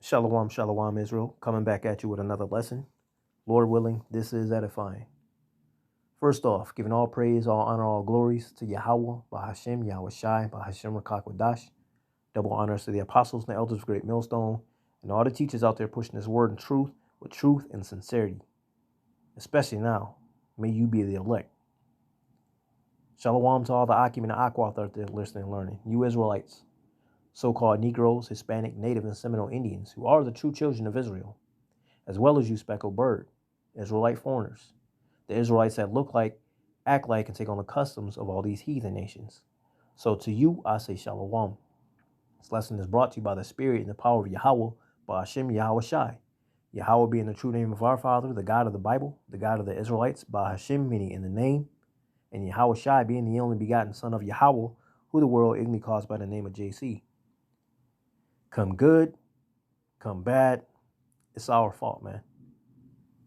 Shalom, shalom, Israel. Coming back at you with another lesson. Lord willing, this is edifying. First off, giving all praise, all honor, all glories to Yahweh, Bahashem, Yahweh Shai, Bahashem Rakakwadash. Double honors to the apostles and the elders of Great Millstone, and all the teachers out there pushing this word and truth with truth and sincerity. Especially now, may you be the elect. Shalom to all the Akim and the Akwath out there listening and learning. You Israelites, so-called Negroes, Hispanic, Native, and Seminole Indians, who are the true children of Israel, as well as you speckled bird, Israelite foreigners, the Israelites that look like, act like, and take on the customs of all these heathen nations. So to you, I say Shalom. This lesson is brought to you by the Spirit and the power of Yahweh, by Hashem Yahweh Shai. Yahweh being the true name of our Father, the God of the Bible, the God of the Israelites, by Hashem meaning in the name, and Yahweh Shai being the only begotten Son of Yahweh, who the world ignorantly calls by the name of JC. Come good, come bad, it's our fault, man.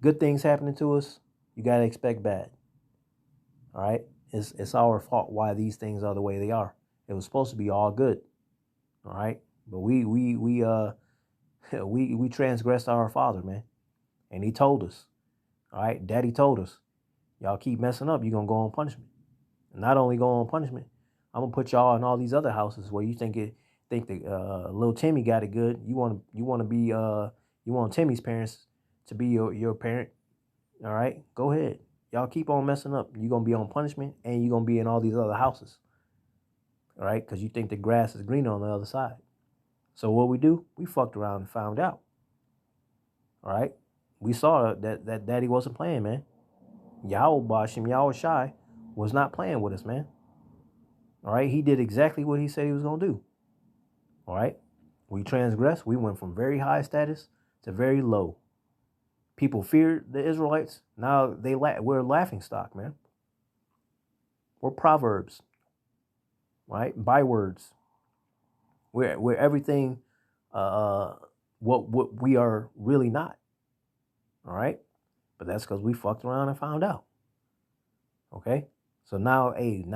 Good things happening to us, you got to expect bad. All right? It's our fault why these things are the way they are. It was supposed to be all good. All right? But we transgressed our Father, man. And he told us. All right? Daddy told us. Y'all keep messing up, you're going to go on punishment. And not only go on punishment, I'm going to put y'all in all these other houses where you think that little Timmy got it good. You want Timmy's parents to be your parent. All right, go ahead. Y'all keep on messing up. You're going to be on punishment, and you're going to be in all these other houses. All right, because you think the grass is greener on the other side. So what we do, we fucked around and found out. All right, we saw that daddy wasn't playing, man. Yahweh Bashim, Yahweh Shai was not playing with us, man. All right, he did exactly what he said he was going to do. All right, we transgressed. We went from very high status to very low. People feared the Israelites. Now we're a laughing stock, man. We're proverbs, right? Bywords. We're everything. What we are really not. All right, but that's because we fucked around and found out. Okay, so now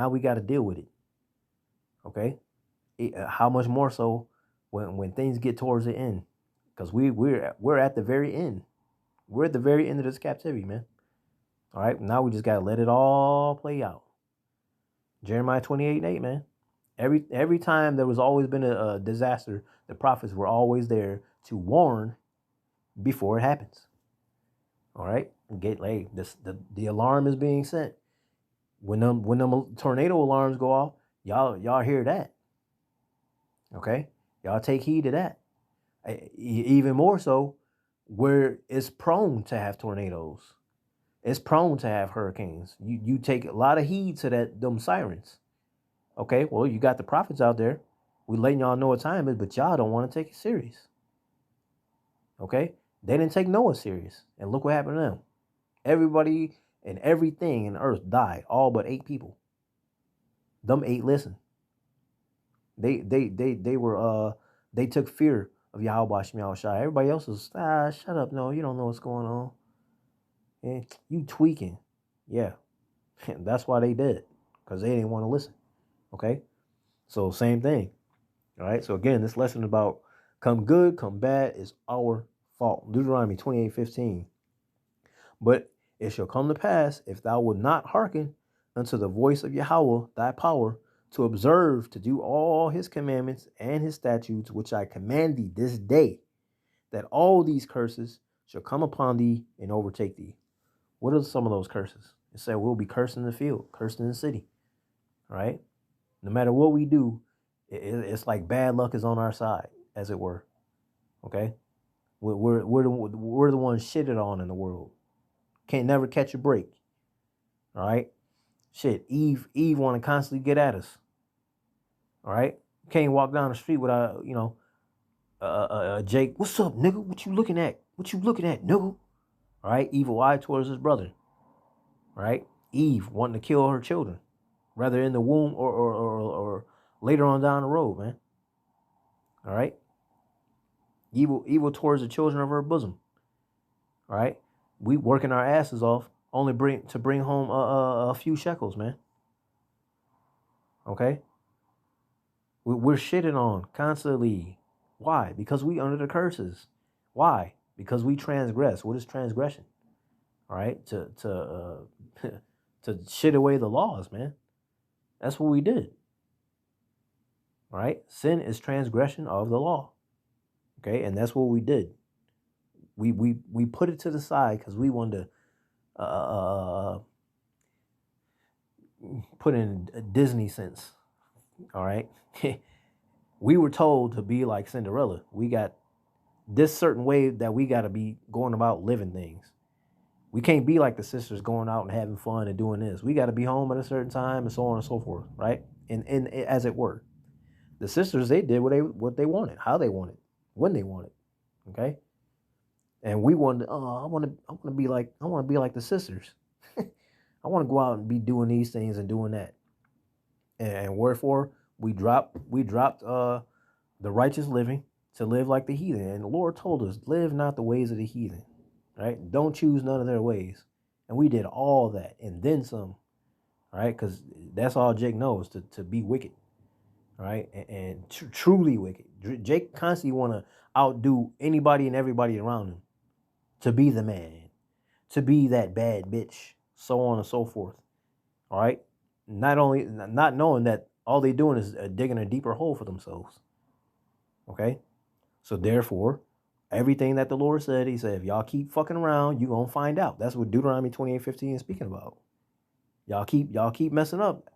we got to deal with it. Okay, how much more so when things get towards the end, because we're at the very end. We're at the very end of this captivity, man. All right, now we just got to let it all play out. Jeremiah 28:8, man. Every time there was always been a disaster, the prophets were always there to warn before it happens. All right, the alarm is being sent. When them tornado alarms go off, y'all hear that. Okay, y'all take heed to that. Even more so, where it's prone to have tornadoes, it's prone to have hurricanes. You take a lot of heed to them sirens. Okay, well, you got the prophets out there. We letting y'all know what time it is, but y'all don't want to take it serious. Okay, they didn't take Noah serious, and look what happened to them. Everybody and everything in earth died, all but 8 people. Them 8 listened. They took fear of Yahweh Shai. Everybody else was, shut up, no, you don't know what's going on. And you tweaking. Yeah. That's why they did. Because they didn't want to listen. Okay? So same thing. All right? So again, this lesson about come good, come bad is our fault. Deuteronomy 28:15. But it shall come to pass, if thou wilt not hearken unto the voice of Yahweh, thy power, to observe to do all his commandments and his statutes, which I command thee this day, that all these curses shall come upon thee and overtake thee. What are some of those curses? It said we'll be cursed in the field, cursed in the city. All right? No matter what we do, it's like bad luck is on our side, as it were. Okay? We're the ones shitted on in the world. Can't never catch a break. All right? Shit, Eve want to constantly get at us. All right? Can't walk down the street without, Jake, what's up, nigga? What you looking at? What you looking at, nigga? All right? Evil eye towards his brother. All right? Eve wanting to kill her children, whether in the womb or later on down the road, man. All right? Evil towards the children of her bosom. All right? We working our asses off only to bring home a few shekels, man. Okay? We're shitting on constantly. Why? Because we under the curses. Why? Because we transgress. What is transgression? All right, to shit away the laws, man. That's what we did. All right, sin is transgression of the law. Okay, and that's what we did. We put it to the side because we wanted to put in a Disney sense. All right, we were told to be like Cinderella. We got this certain way that we got to be going about living things. We can't be like the sisters going out and having fun and doing this. We got to be home at a certain time and so on and so forth, right? And as it were, the sisters, they did what they wanted, how they wanted, when they wanted, okay? And we wanted, I want to be like the sisters. I want to go out and be doing these things and doing that. And wherefore we dropped the righteous living to live like the heathen. And the Lord told us, live not the ways of the heathen, right? Don't choose none of their ways. And we did all that and then some, right? Because that's all Jake knows, to be wicked, right? And truly wicked. Jake constantly want to outdo anybody and everybody around him, to be the man, to be that bad bitch, so on and so forth, all right? Not knowing that all they doing is digging a deeper hole for themselves, okay? So therefore, everything that the Lord said, he said, if y'all keep fucking around, you're going to find out. That's what Deuteronomy 28:15 is speaking about. Y'all keep messing up.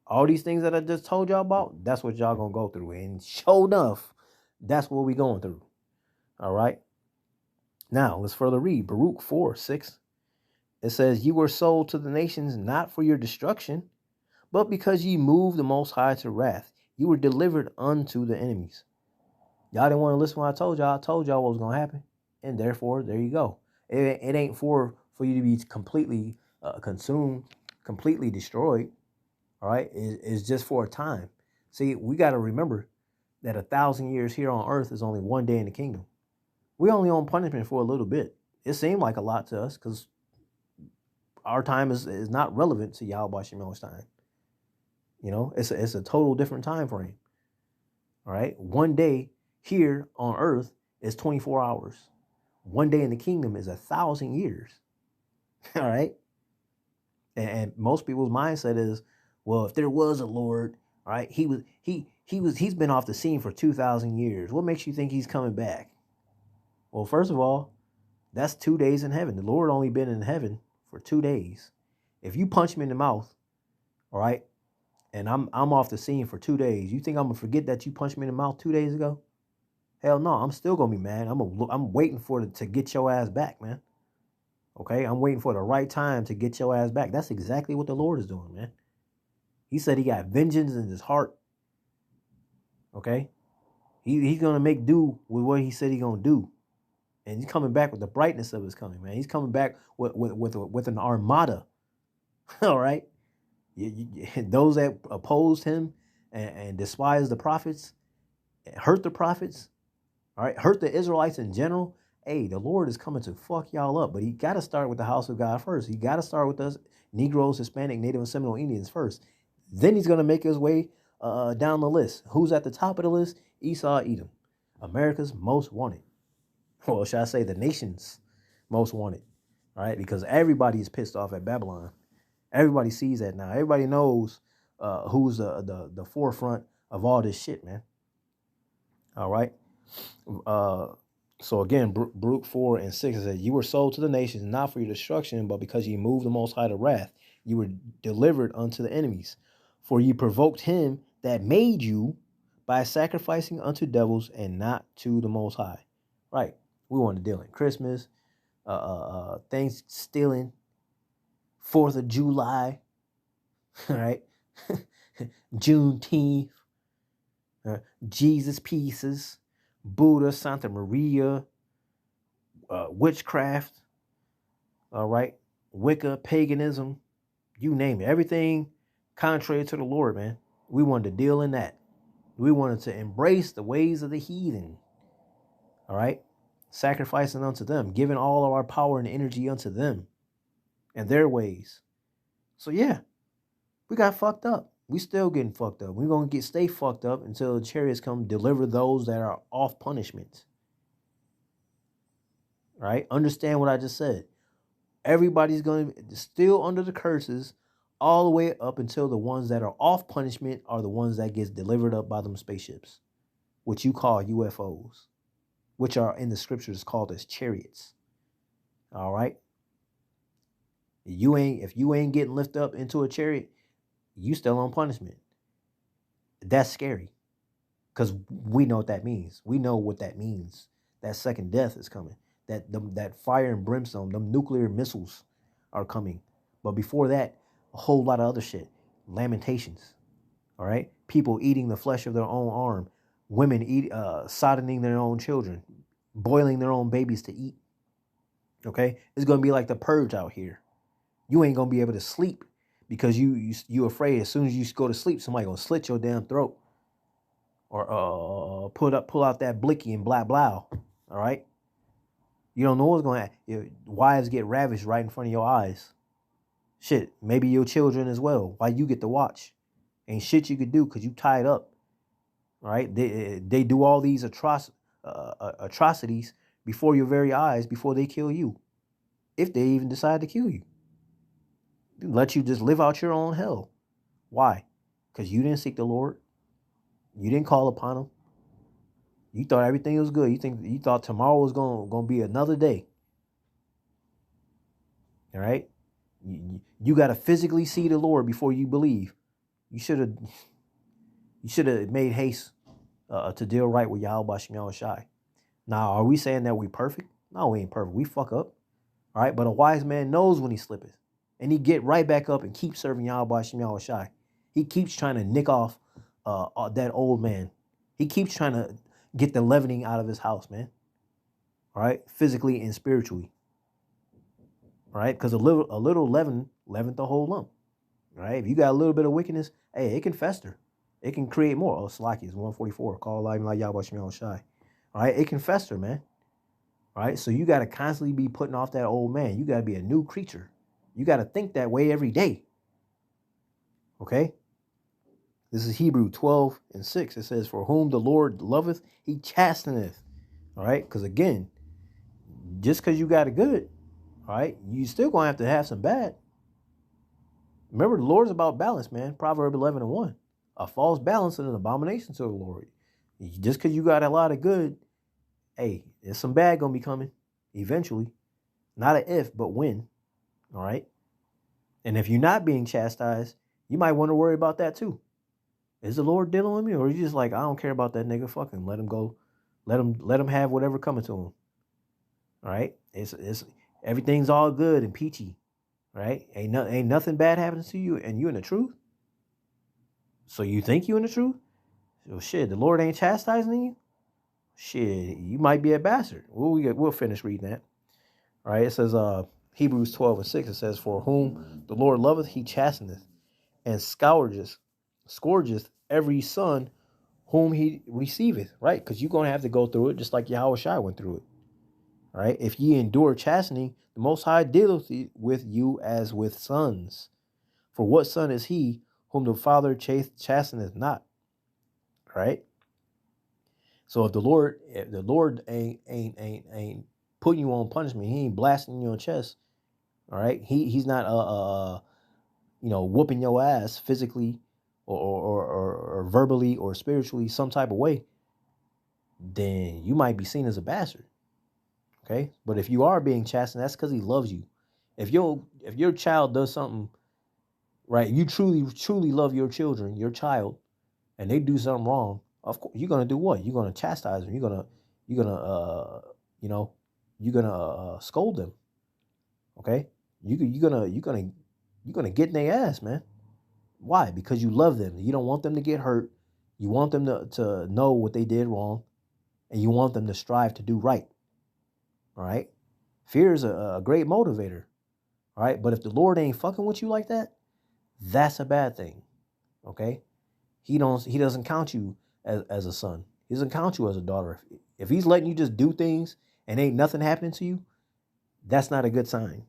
All these things that I just told y'all about, that's what y'all going to go through. And sure enough, that's what we going through. All right. Now, let's further read. Baruch 4:6. It says, you were sold to the nations not for your destruction, but because ye moved the Most High to wrath. You were delivered unto the enemies. Y'all didn't want to listen when I told y'all. I told y'all what was going to happen. And therefore, there you go. It ain't for you to be completely consumed, completely destroyed. All right? It's just for a time. See, we got to remember that 1,000 years here on earth is only one day in the kingdom. We only on punishment for a little bit. It seemed like a lot to us because our time is not relevant to Yahweh Shemel's time. You know, it's a total different time frame. All right? One day here on earth is 24 hours. One day in the kingdom is 1,000 years. All right? And most people's mindset is, well, if there was a Lord, all right, he's been off the scene for 2,000 years. What makes you think he's coming back? Well, first of all, that's 2 days in heaven. The Lord only been in heaven for 2 days. If you punch me in the mouth, all right, and I'm off the scene for 2 days, you think I'm gonna forget that you punched me in the mouth 2 days ago? Hell no, I'm still gonna be mad. I'm waiting for it to get your ass back, man. Okay, I'm waiting for the right time to get your ass back. That's exactly what the Lord is doing, man. He said he got vengeance in his heart. Okay, he's gonna make do with what he said he's gonna do, and he's coming back with the brightness of his coming, man. He's coming back with an armada. All right, those that opposed him and despised the prophets, hurt the prophets. All right, hurt the Israelites in general. Hey, the Lord is coming to fuck y'all up, but he got to start with the house of God first. He got to start with us Negroes, Hispanic, Native, and Seminole Indians first. Then he's going to make his way down the list. Who's at the top of the list? Esau, Edom, America's most wanted. Well, should I say the nation's most wanted? All right, because everybody is pissed off at Babylon. Everybody sees that now. Everybody knows who's the forefront of all this shit, man. All right. So again, Baruch 4:6 says, you were sold to the nations, not for your destruction, but because ye moved the Most High to wrath. You were delivered unto the enemies. For ye provoked him that made you by sacrificing unto devils and not to the Most High. Right. We want to deal in Christmas, things stealing, 4th of July, right? Juneteenth, Jesus pieces, Buddha, Santa Maria, witchcraft, all right, Wicca, paganism, you name it. Everything contrary to the Lord, man. We wanted to deal in that. We wanted to embrace the ways of the heathen, all right, sacrificing unto them, giving all of our power and energy unto them and their ways. So yeah, we got fucked up. We still getting fucked up. We're going to stay fucked up until the chariots come deliver those that are off punishment. Right? Understand what I just said. Everybody's going to be still under the curses all the way up until the ones that are off punishment are the ones that gets delivered up by them spaceships, which you call UFOs, which are in the scriptures called as chariots. All right? If you ain't getting lifted up into a chariot, you still on punishment. That's scary. Because we know what that means. We know what that means. That second death is coming. That fire and brimstone, them nuclear missiles are coming. But before that, a whole lot of other shit. Lamentations. All right? People eating the flesh of their own arm. Women soddening their own children. Boiling their own babies to eat. Okay? It's going to be like the purge out here. You ain't going to be able to sleep because you afraid as soon as you go to sleep, somebody going to slit your damn throat. Or pull out that blicky and blah, blah. All right? You don't know what's going to happen. Wives get ravished right in front of your eyes. Shit, maybe your children as well. Why you get to watch? Ain't shit you could do because you tied up. All right? They do all these atrocities before your very eyes before they kill you. If they even decide to kill you. Let you just live out your own hell. Why? Because you didn't seek the Lord. You didn't call upon him. You thought everything was good. You thought tomorrow was gonna be another day. All right? You got to physically see the Lord before you believe. You should have made haste to deal right with Yahweh Shem Yahushai. Now, are we saying that we perfect? No, we ain't perfect. We fuck up. All right? But a wise man knows when he slippeth. And he get right back up and keep serving Yahweh Shem Yahushai. He keeps trying to nick off that old man. He keeps trying to get the leavening out of his house, man. All right? Physically and spiritually. All right? Because a little leaven the whole lump. All right? If you got a little bit of wickedness, hey, it can fester. It can create more. Oh, Salaki is 144. Call alive like Yahweh Shem Yahushai. All right? It can fester, man. All right? So you got to constantly be putting off that old man. You got to be a new creature. You got to think that way every day. Okay? This is Hebrew 12:6. It says, for whom the Lord loveth, he chasteneth. All right? Because again, just because you got it good, all right, you still going to have some bad. Remember, the Lord's about balance, man. Proverbs 11:1. A false balance is an abomination to the Lord. Just because you got a lot of good, hey, there's some bad going to be coming eventually. Not an if, but when. All right? And if you're not being chastised, you might want to worry about that too. Is the Lord dealing with me? Or are you just like, I don't care about that nigga, fuck him. Let him go. Let him have whatever coming to him. All right? It's everything's all good and peachy. Right? Ain't nothing bad happening to you and you in the truth? So you think you in the truth? So shit, the Lord ain't chastising you? Shit, you might be a bastard. We'll finish reading that. All right, it says Hebrews 12:6. It says, for whom the Lord loveth, he chasteneth, and scourgeth every son whom he receiveth. Right? Because you're going to have to go through it just like Yahushua went through it. All right? If ye endure chastening, the Most High dealeth with you as with sons. For what son is he whom the Father chasteneth not? Right? So if the Lord ain't putting you on punishment, he ain't blasting you on chest. All right? He's not whooping your ass physically or verbally or spiritually some type of way, then you might be seen as a bastard. Okay? But if you are being chastened, that's because he loves you. If your child does something, right, you truly love your children, your child, and they do something wrong, of course you're gonna do what? You're gonna chastise them. You're gonna scold them. Okay? You're gonna get in their ass, man. Why? Because you love them. You don't want them to get hurt. You want them to know what they did wrong, and you want them to strive to do right. All right? Fear is a great motivator. All right? But if the Lord ain't fucking with you like that, that's a bad thing. Okay? He doesn't count you as a son. He doesn't count you as a daughter. If he's letting you just do things and ain't nothing happening to you, that's not a good sign.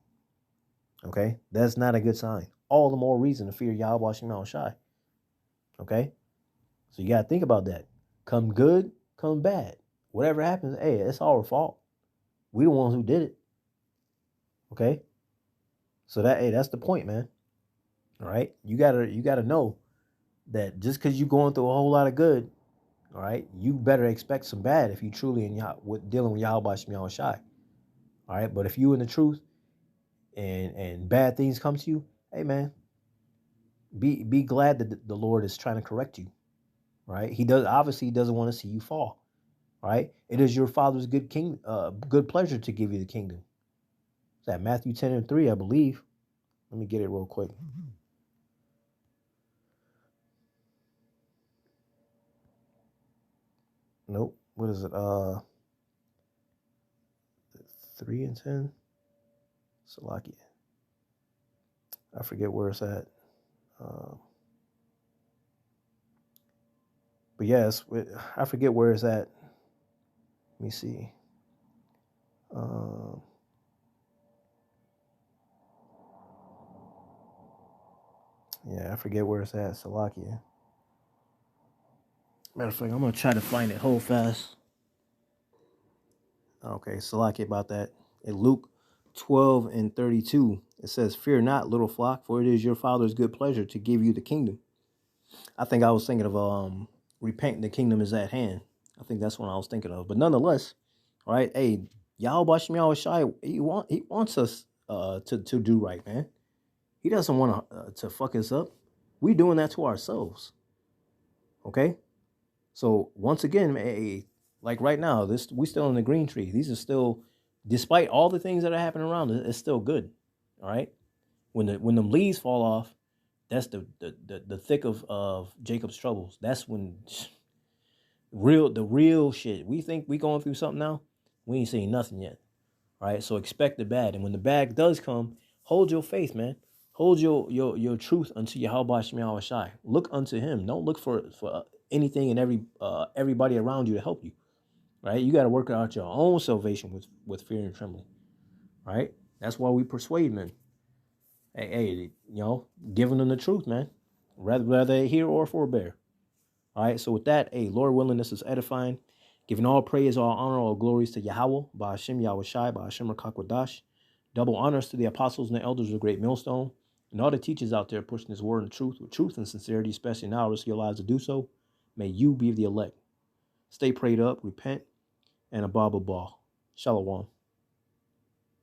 Okay? That's not a good sign. All the more reason to fear Yahweh Shem Yahushai. Okay? So you got to think about that. Come good, come bad. Whatever happens, hey, it's our fault. We the ones who did it. Okay? So that's the point, man. All right? You gotta know that just because you're going through a whole lot of good, all right, you better expect some bad if you truly dealing with Yahweh Shem Yahweh Shai. All right, but if you in the truth and bad things come to you, hey man, be glad that the Lord is trying to correct you. Right? He doesn't want to see you fall. Right? It is your Father's good pleasure to give you the kingdom. Is that Matthew 10:3, I believe? Let me get it real quick. Nope. What is it? 3:10. Salakia. I forget where it's at. But yes, I forget where it's at. Let me see. Yeah, I forget where it's at. Salakia. Matter of fact, I'm gonna try to find it. Hold fast. Okay, Salakia about that. In Luke 12:32, it says, "Fear not, little flock, for it is your Father's good pleasure to give you the kingdom." I think I was thinking of repent, the kingdom is at hand. I think that's what I was thinking of. But nonetheless, all right, hey, Yahweh Shem Yahweh Shai, he wants us to do right, man. He doesn't want to fuck us up. We doing that to ourselves. Okay? So once again, hey, like right now, we still in the green tree. These are still, despite all the things that are happening around us, it's still good. All right? When the leaves fall off, that's the thick of Jacob's troubles. That's when the real shit. We think we going through something now. We ain't seen nothing yet. All right? So expect the bad. And when the bad does come, hold your faith, man. Hold your truth unto Yahweh Shem Yahweh Shai. Look unto him. Don't look for anything and everybody around you to help you. Right? You got to work out your own salvation with fear and trembling. Right? That's why we persuade men. Hey, giving them the truth, man. Whether they hear or forbear. All right, so with that, Lord willing, this is edifying. Giving all praise, all honor, all glories to Yahweh, Ba'ashem Yahweh Shai, Ba'ashem Rakakwadash. Double honors to the apostles and the elders of the great millstone, and all the teachers out there pushing this word and truth with truth and sincerity, especially now, risk your lives to do so. May you be the elect. Stay prayed up, repent, and above all. Shalom.